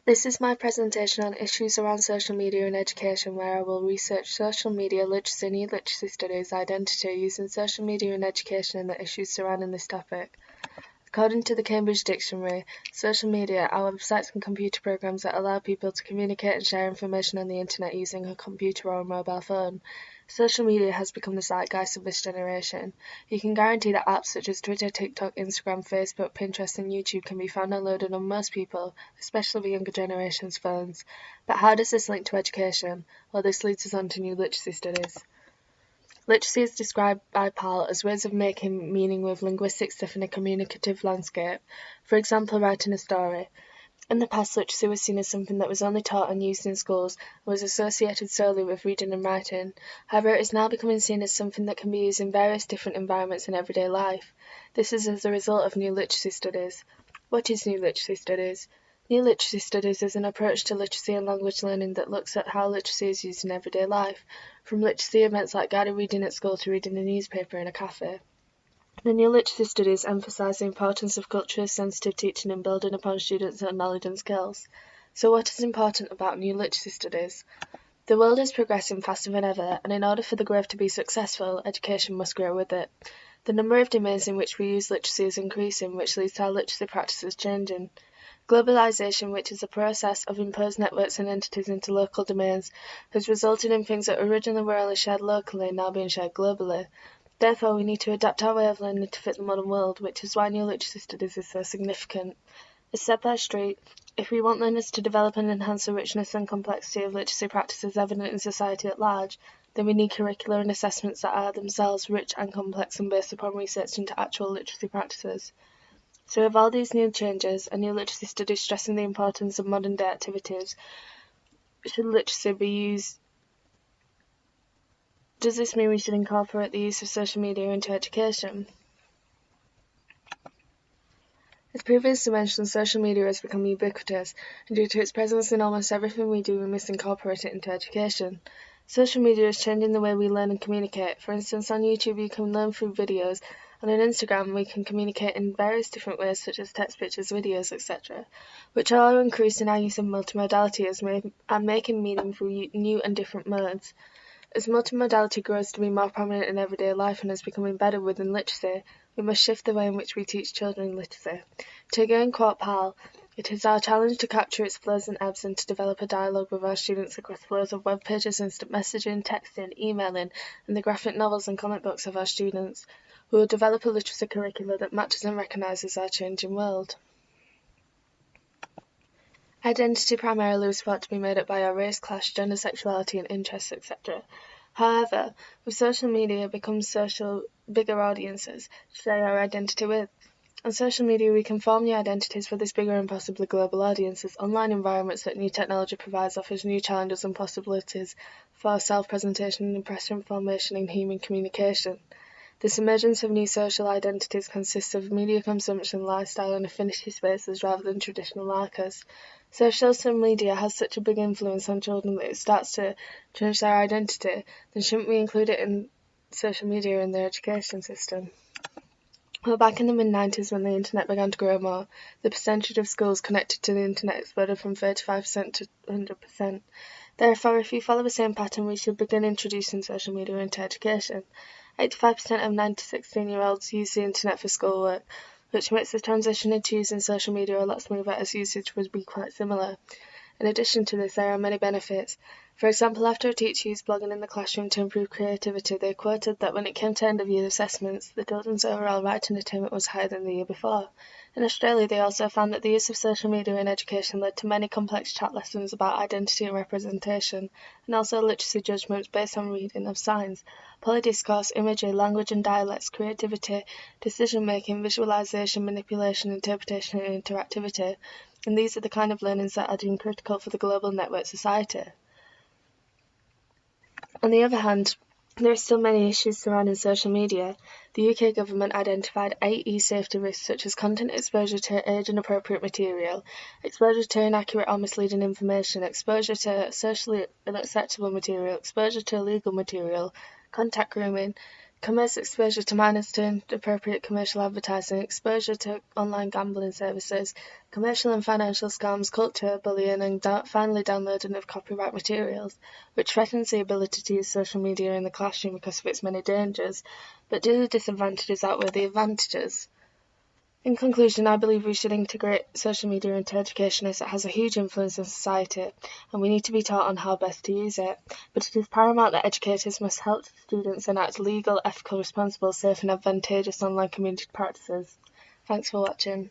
This is my presentation on issues around social media in education, where I will research social media literacy, new literacy studies, identity, using social media in education and the issues surrounding this topic. According to the Cambridge Dictionary, social media are websites and computer programs that allow people to communicate and share information on the internet using a computer or a mobile phone. Social media has become the zeitgeist of this generation. You can guarantee that apps such as Twitter, TikTok, Instagram, Facebook, Pinterest, and YouTube can be found and loaded on most people, especially the younger generation's phones. But how does this link to education? Well, this leads us on to new literacy studies. Literacy is described by Pal as ways of making meaning with linguistic stuff in a communicative landscape. For example, writing a story. In the past, literacy was seen as something that was only taught and used in schools and was associated solely with reading and writing. However, it is now becoming seen as something that can be used in various different environments in everyday life. This is as a result of new literacy studies. What is new literacy studies? New literacy studies is an approach to literacy and language learning that looks at how literacy is used in everyday life, from literacy events like guided reading at school to reading a newspaper in a cafe. The new literacy studies emphasise the importance of culturally sensitive teaching and building upon students' knowledge and skills. So what is important about new literacy studies? The world is progressing faster than ever, and in order for the growth to be successful, education must grow with it. The number of domains in which we use literacy is increasing, which leads to our literacy practices changing. Globalization, which is a process of imposed networks and entities into local domains, has resulted in things that originally were only shared locally now being shared globally. Therefore, we need to adapt our way of learning to fit the modern world, which is why new literacy studies is so significant. As said by Street, if we want learners to develop and enhance the richness and complexity of literacy practices evident in society at large, then we need curricula and assessments that are themselves rich and complex and based upon research into actual literacy practices. So with all these new changes, and new literacy studies stressing the importance of modern day activities, should literacy be used? Does this mean we should incorporate the use of social media into education? As previously mentioned, social media has become ubiquitous, and due to its presence in almost everything we do, we must incorporate it into education. Social media is changing the way we learn and communicate. For instance, on YouTube you can learn through videos, and on Instagram we can communicate in various different ways such as text, pictures, videos, etc., which are all increasing our use of multimodality and making meaning through new and different modes. As multimodality grows to be more prominent in everyday life and has become embedded within literacy, we must shift the way in which we teach children literacy. To again quote Pal, it is our challenge to capture its flows and ebbs and to develop a dialogue with our students across flows of web pages, instant messaging, texting, emailing, and the graphic novels and comic books of our students. We will develop a literacy curricula that matches and recognises our changing world. Identity primarily was thought to be made up by our race, class, gender, sexuality, and interests, etc. However, with social media becomes bigger audiences to share our identity with. On social media, we can form new identities for this bigger and possibly global audiences. Online environments that new technology provides offers new challenges and possibilities for self-presentation and impression formation in human communication. This emergence of new social identities consists of media consumption, lifestyle, and affinity spaces rather than traditional markers. So if social media has such a big influence on children that it starts to change their identity, then shouldn't we include it in social media in their education system? Well, back in the mid-90s when the internet began to grow more, the percentage of schools connected to the internet exploded from 35% to 100%. Therefore, if we follow the same pattern, we should begin introducing social media into education. 85% of 9 to 16-year-olds use the internet for schoolwork, which makes the transition into using social media a lot smoother as usage would be quite similar. In addition to this, there are many benefits. For example, after a teacher used blogging in the classroom to improve creativity, they quoted that when it came to end-of-year assessments, the children's overall writing attainment was higher than the year before. In Australia, they also found that the use of social media in education led to many complex chat lessons about identity and representation, and also literacy judgments based on reading of signs, polydiscourse, imagery, language and dialects, creativity, decision-making, visualization, manipulation, interpretation and interactivity. And these are the kind of learnings that are deemed critical for the global network society. On the other hand, there are still many issues surrounding social media. The UK government identified 8 e-safety risks such as content exposure to age inappropriate material, exposure to inaccurate or misleading information, exposure to socially unacceptable material, exposure to illegal material, contact grooming, commits exposure to minors to inappropriate commercial advertising, exposure to online gambling services, commercial and financial scams, culture, bullying, and finally downloading of copyright materials, which threatens the ability to use social media in the classroom because of its many dangers. But do the disadvantages outweigh the advantages? In conclusion, I believe we should integrate social media into education as it has a huge influence in society, and we need to be taught on how best to use it. But it is paramount that educators must help students enact legal, ethical, responsible, safe and advantageous online community practices. Thanks for watching.